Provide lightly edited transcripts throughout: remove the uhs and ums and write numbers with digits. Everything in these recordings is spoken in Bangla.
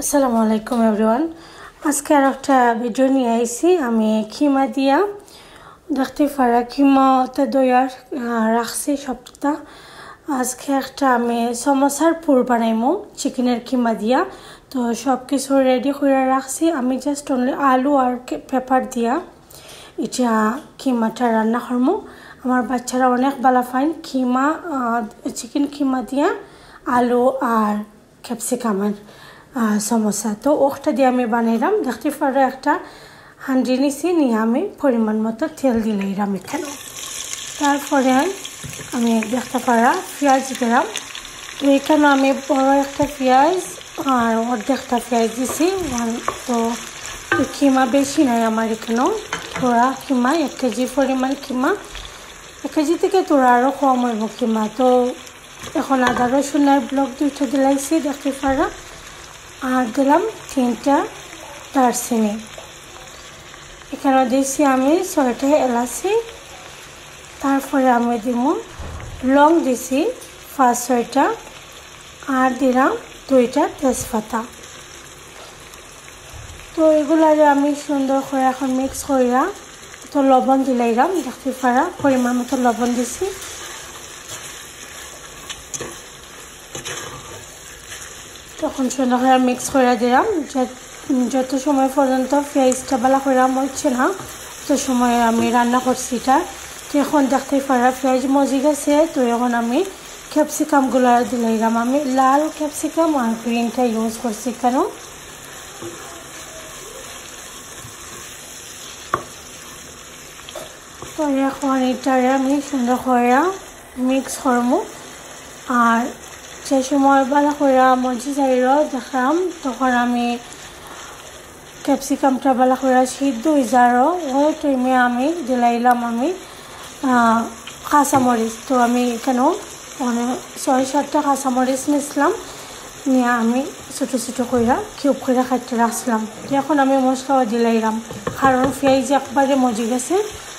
আসসালামু আলাইকুম এভরিওয়ান। আজকে আর একটা ভিডিও নিয়ে আইছি। আমি খিমা দিয়া দেখতে পারা খিমাতে দইয়ার রাখছি সবটা। আজকে একটা আমি সমোসার পুর বানাইমু চিকেনের খিমা দিয়া। তো সব কিছু রেডি করে রাখছি। আমি জাস্ট অনলি আলু আর পেপার দিয়া এটা খিমাটা রান্না করবো। আমার বাচ্চারা অনেক ভালো পায় খিমা, চিকেন খিমা দিয়া আলু আর ক্যাপসিকামের সমোসা। তো ওটা দিয়ে আমি বানাইলাম। দেখতে পারো একটা হান্ডি নিছি, নিয়ে আমি পরিমাণ মতো তেল দিলাম এখানে। তারপরে আমি দেখতে পারা পেঁয়াজ দিলাম। তো এখানে আমি বড় একটা পেঁয়াজ আর অর্ধেকটা পেঁয়াজ দিছি। তো খিমা বেশি নয় আমার এখানেও, তোরা খিমা 1 কেজি পরিমাণ খিমা, 1 কেজি থেকে তোরা আরও কম হইব খিমা। তো এখন আদা রসুনের ব্লক 2টা দিলাইছি দেখতে পারা, আর দিলাম 3টা দারচিনি। এখানে দিয়েছি আমি 6টা এলাচি। তারপরে আমি দিব লং দিছি 5-6টা, আর দিলাম 2টা তেজপাতা। তো এগুলারে আমি সুন্দর করে এখন মিক্স করিয়া তো লবণ দিলাইলাম দেখতে পারা, পরিমাণ মতো লবণ দিছি। তখন সুন্দর করে মিক্স করে দিলাম। যত সময় পর্যন্ত পেঁয়াজটা ভালো করে মরছে না তত সময় আমি রান্না করছি এটা। তো এখন দেখতে পারা পেঁয়াজ মজি গেছে। তো এখন আমি ক্যাপসিকামগুলো দিলাম। আমি লাল ক্যাপসিকাম আর গ্রিনটা ইউজ করছি কেন। তো এখন এটারে আমি সুন্দর করে মিক্স করবো। আর যে সময় ভালো করে মজি যাইর দেখলাম তখন আমি ক্যাপসিকামটা ভালো করে সিদ্ধ হয়ে যারও ওই টাইমে আমি দিলাইলাম আমি কাঁচামরিচ। তো আমি এখানেও 6-7টা কাঁচামরিচ নিয়েছিলাম, নিয়ে আমি ছোটো ছোটো করে কিউব করে কাটতে রাখছিলাম। এখন আমি মশলাও দিলাইলাম, কারণ পেঁয়াজ একবারে মজি গেছে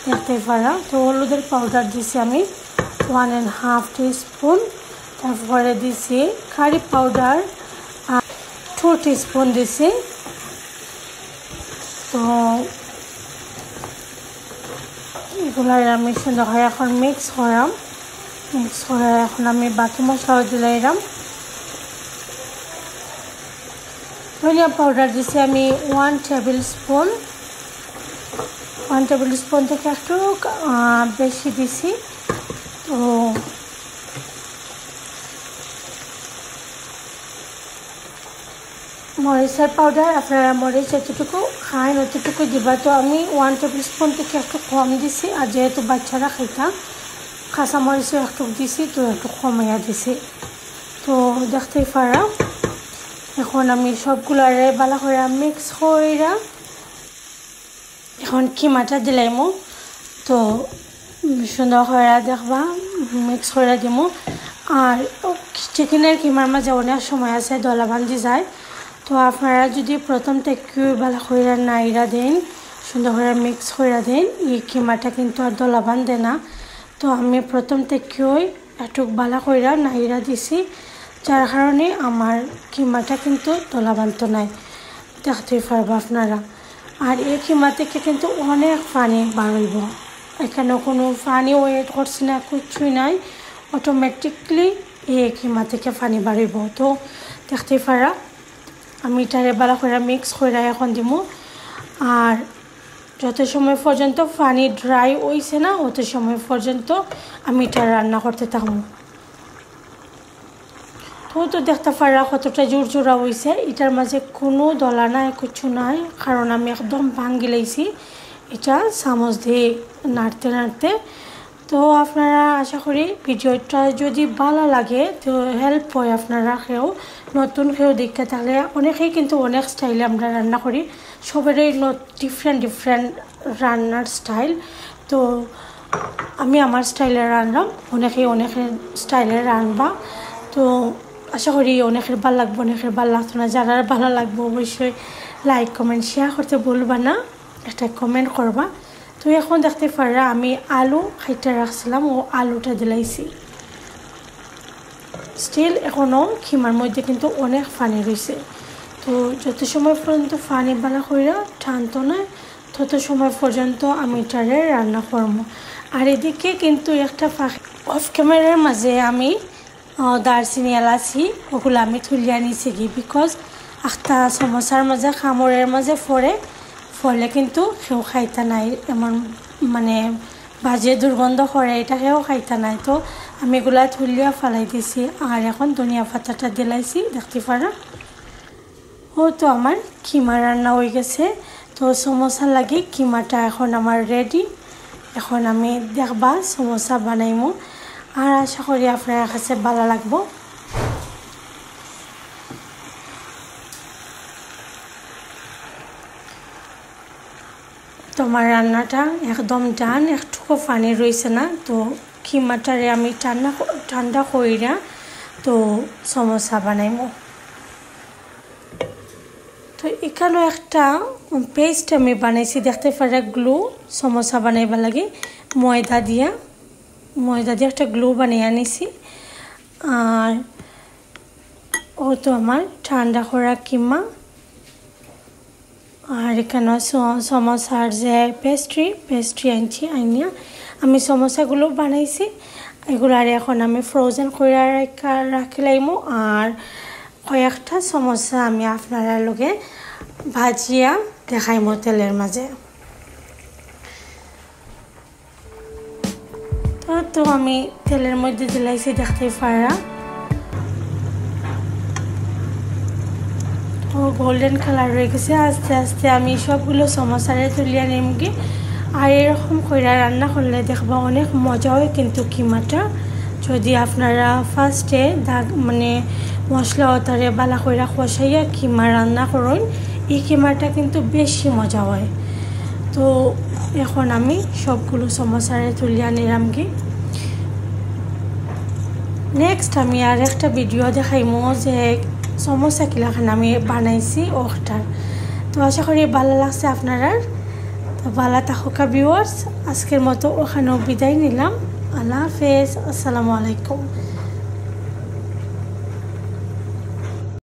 দেখতে পারা। তো হলুদের পাউডার দিছি আমি 1.5 টিস্পুন। তারপরে দিছি কারি পাউডার 2 টিস্পুন দিছি। তো এগুলাই আমি সুন্দর করে এখন মিক্স করাম। মিক্স করে এখন আমি বাকি মশলাও দিলাম। ধনিয়া পাউডার দিছি আমি 1 টেবিল স্পুন। 1 টেবিল স্পুন থেকে একটু বেশি দিছি। তো মরিচের পাউডার আপনারা মরিচ যতটুকু খান অতটুকু দিবা। তো আমি 1 টেবিল স্পুন থেকে একটু কম দিছি, আর যেহেতু বাচ্চারা খাইতাম কাঁচা মরিচও একটু দিছি, তো একটু কমাইয়া দিছি। তো দেখতেই পারা এখন আমি সবগুলারে ভালো করে মিক্স কইরা এখন খিমাটা দিলাইমু। তো সুন্দর করে দেখবা মিক্স করে দিমু। আর চিকেনের খিমার মাঝে অনেক সময় আছে দলা বান্ধি যায়। তো আপনারা যদি প্রথম থেকে ভালো করে নাইরা দেন, সুন্দর করে মিক্স করে দেন, এই খিমাটা কিন্তু আর দলা বান্ধে না। তো আমি প্রথম থেকেই একটু ভালো করে নাইরা দিছি, যার কারণে আমার খিমাটা কিন্তু দলা বান্ধ নাই, দেখতেই পারবো আপনারা। আর এই খিমা থেকে কিন্তু অনেক পানি বাড়ইব, এখানে কোনো পানি ওয়েট করছে না, কিছুই নাই, অটোমেটিকলি এই খিমা থেকে পানি বাড়িব। তো দেখতেই পারা আমি এটারে ভালো করে মিক্স করে এখন দিব। আর যত সময় পর্যন্ত পানি ড্রাই হইছে না অত সময় পর্যন্ত আমি এটা রান্না করতে থাকবো। তো দেখতে পারা কতটা জোর জোড়া হয়েছে, এটার মাঝে কোনো দলা নাই, কিছু নাই, কারণ আমি একদম ভাঙ্গি লাইছি এটা চামচ দিয়ে নাড়তে নাড়তে। তো আপনারা আশা করি ভিডিওটা যদি ভালো লাগে তো হেল্প হয় আপনারা কেউ নতুন কেউ দেখতে থাকলে। অনেকেই কিন্তু অনেক স্টাইলে আমরা রান্না করি, সবারই ডিফারেন্ট রান্নার স্টাইল। তো আমি আমার স্টাইলে রান্নাম, অনেকেই অনেকের স্টাইলে রান্না। তো আশা করি অনেকের ভালো লাগবে, অনেকের ভালো লাগতো না। যারা ভালো লাগবে অবশ্যই লাইক কমেন্ট শেয়ার করতে বলবা না, একটা কমেন্ট করবা। তো এখন দেখতে পারা আমি আলু খাইতে রাখছিলাম, ও আলুটা দিলাইছি। স্টিল এখনও খিমার মধ্যে কিন্তু অনেক পানি রয়েছে। তো যত সময় পর্যন্ত পানি বালা কইরা ঠান্ডা না তত সময় পর্যন্ত আমি এটারে রান্না করব। আর এদিকে কিন্তু একটা অফ ক্যামেরার মাঝে আমি দারচিনি এলাচি ওগুলো আমি তুলিয়ে নিছি কি বিকজ একটা সমস্যার মাঝে খামরের মাঝে ফলে কিন্তু কেউ খাইতা নাই এমন মানে বাজে দুর্গন্ধ করে এটা কেউ খাইতা নাই। তো আমি এগুলা তুলিয়া ফালাই দিছি আর এখন ধনিয়া পাতাটা দিলাইছি দেখতে পারা। ও তো আমার কিমা রান্না হয়ে গেছে। তো সমোসা লাগে কিমাটা এখন আমার রেডি। এখন আমি দেখবা সমোসা বানাইমু আর আশা করি আপনার কাছে ভালো লাগবো। তো আমার রান্নাটা একদম ডান, একটুকু পানি রয়েছে না। তো কিমাটারে আমি ঠান্ডা কইরা তো সমোসা বানাইমু। তো এখানে একটা পেস্ট আমি বানাইছি দেখতে পারা গ্লু সমোসা বানাইবা লাগে ময়দা দিয়ে একটা গ্লু বানিয়ে আনিছি। আর ও তো আমার ঠান্ডা করা কিমা আর এখানে সমোসার যে পেস্ট্রি আনছি আইনিয়া আমি সমোসাগুলো বানাইছি। এগুলো আর এখন আমি ফ্রোজেন করে রাখলাইমু আর কয়েকটা সমোসা আমি আপনারা লগে ভাজিয়া দেখাইমু তেলের মাঝে। তো আমি তেলের মধ্যে দিলাইছি দেখতে পারা ও গোল্ডেন কালার হয়ে গেছে। আস্তে আস্তে আমি সবগুলো সমোসারে তুলিয়া নিমগে। আর এরকম কইরা রান্না করলে দেখবা অনেক মজা হয় কিন্তু কিমাটা। যদি আপনারা ফার্স্টে মানে মশলা অতারে বালা কইরা কষাইয়া কিমা রান্না করেন এই কিমাটা কিন্তু বেশি মজা হয়। তো এখন আমি সবগুলো সমোসারে তুলিয়া নিলামগে। নেক্সট আমি আর একটা ভিডিও দেখাইমু যে সমোসা কিলাখান আমি বানাইছি ওটার। তো আশা করি ভালো লাগছে আপনারা। তো ভালো থাকা ভিউয়ার্স, আজকের মতো ওখানেও বিদায় নিলাম। আল্লাহ হাফেজ, আসসালামু আলাইকুম।